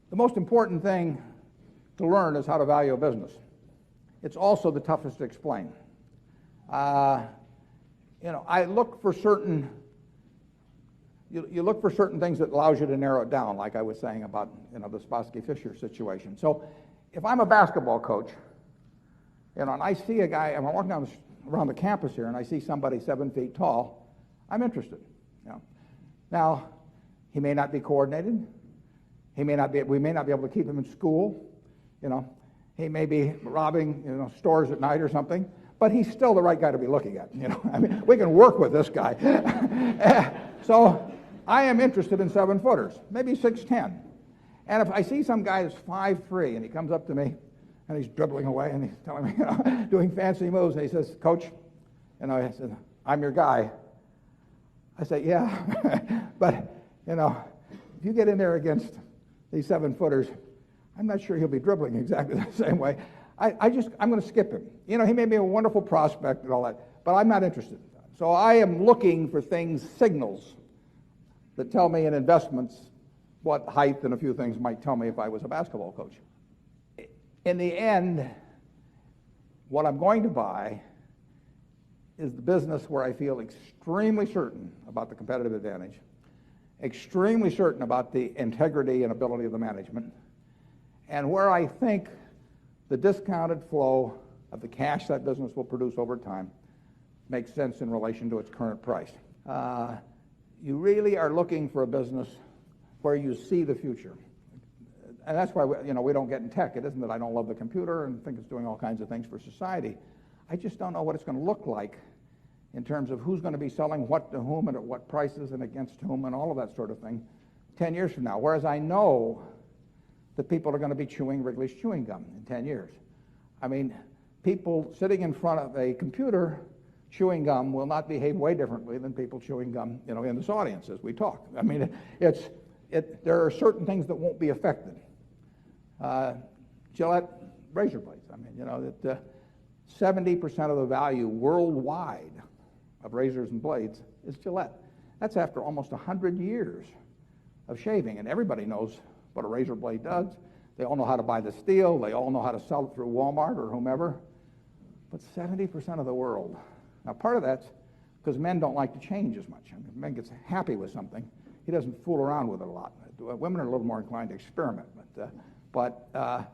The most important thing to learn is how to value a business. It's also the toughest to explain. I look for certain. You look for certain things that allows you to narrow it down, like I was saying about the Spassky-Fisher situation. So, if I'm a basketball coach, and I see a guy, and I'm walking around the campus here, and I see somebody 7 feet tall, I'm interested. Now, he may not be coordinated. We may not be able to keep him in school. He may be robbing stores at night or something, but he's still the right guy to be looking at. We can work with this guy. So I am interested in 7-footers, maybe 6'10". And if I see some guy that's 5'3", and he comes up to me, and he's dribbling away, and he's telling me, doing fancy moves, and he says, "Coach," I said, "I'm your guy." I say, "Yeah, but if you get in there against these 7-footers, I'm not sure he'll be dribbling exactly the same way. I'm going to skip him. He may be a wonderful prospect and all that, but I'm not interested. So I am looking for signals that tell me in investments what height and a few things might tell me if I was a basketball coach. In the end, what I'm going to buy is the business where I feel extremely certain about the competitive advantage, extremely certain about the integrity and ability of the management, and where I think the discounted flow of the cash that business will produce over time makes sense in relation to its current price. You really are looking for a business where you see the future. And that's why we don't get in tech. It isn't that I don't love the computer and think it's doing all kinds of things for society. I just don't know what it's going to look like in terms of who's going to be selling what to whom and at what prices and against whom and all of that sort of thing 10 years from now. Whereas I know that people are going to be chewing Wrigley's chewing gum in 10 years. I mean, people sitting in front of a computer chewing gum will not behave way differently than people chewing gum, in this audience as we talk. I mean, there are certain things that won't be affected. Gillette razor blades. I mean, that 70% of the value worldwide of razors and blades is Gillette. That's after almost 100 years of shaving, and everybody knows what a razor blade does. They all know how to buy the steel. They all know how to sell it through Walmart or whomever. But 70% of the world. Now, part of that's because men don't like to change as much. I mean, if a man gets happy with something, he doesn't fool around with it a lot. Women are a little more inclined to experiment. But for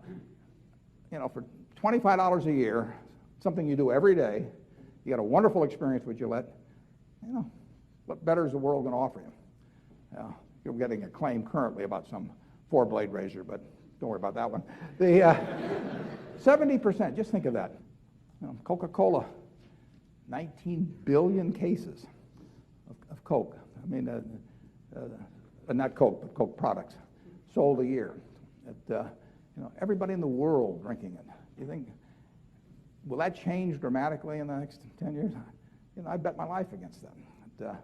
$25 a year, something you do every day, you get a wonderful experience with Gillette. What better is the world going to offer you? You're getting a claim currently about some 4-blade razor, but don't worry about that one. The 70%, just think of that. Coca-Cola, 19 billion cases of Coke. I mean, not Coke, but Coke products sold a year. Everybody in the world drinking it. Do you think, will that change dramatically in the next 10 years? I bet my life against that.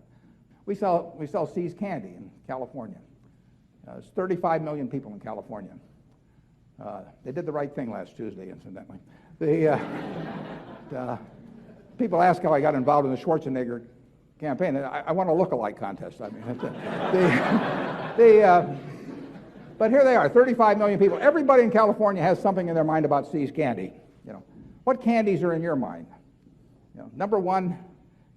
We sell See's candy in California. There's 35 million people in California. They did the right thing last Tuesday, incidentally. People ask how I got involved in the Schwarzenegger campaign. I won a look-alike contest. I mean, but here they are, 35 million people. Everybody in California has something in their mind about See's candy. What candies are in your mind? Number one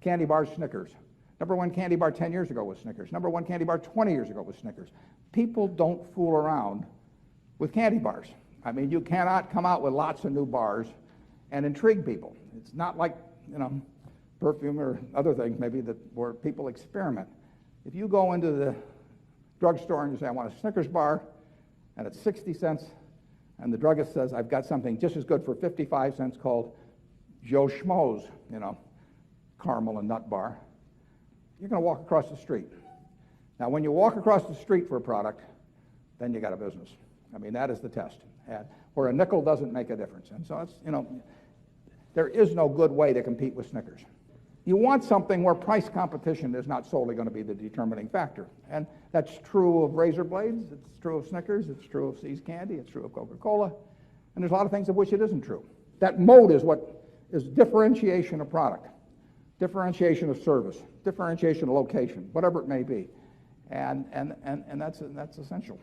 candy bar is Snickers. Number one candy bar 10 years ago was Snickers. Number one candy bar 20 years ago was Snickers. People don't fool around with candy bars. I mean, you cannot come out with lots of new bars and intrigue people. It's not like, perfume or other things maybe where people experiment. If you go into the drugstore and you say, "I want a Snickers bar," and it's 60 cents, and the druggist says, "I've got something just as good for 55 cents called Joe Schmo's, caramel and nut bar," you're going to walk across the street. Now, when you walk across the street for a product, then you got a business. I mean, that is the test. And where a nickel doesn't make a difference. And so it's, there is no good way to compete with Snickers. You want something where price competition is not solely going to be the determining factor. And that's true of razor blades, it's true of Snickers, it's true of See's candy, it's true of Coca-Cola, and there's a lot of things of which it isn't true. That mode is what is differentiation of product, differentiation of service, differentiation of location, whatever it may be. And that's essential.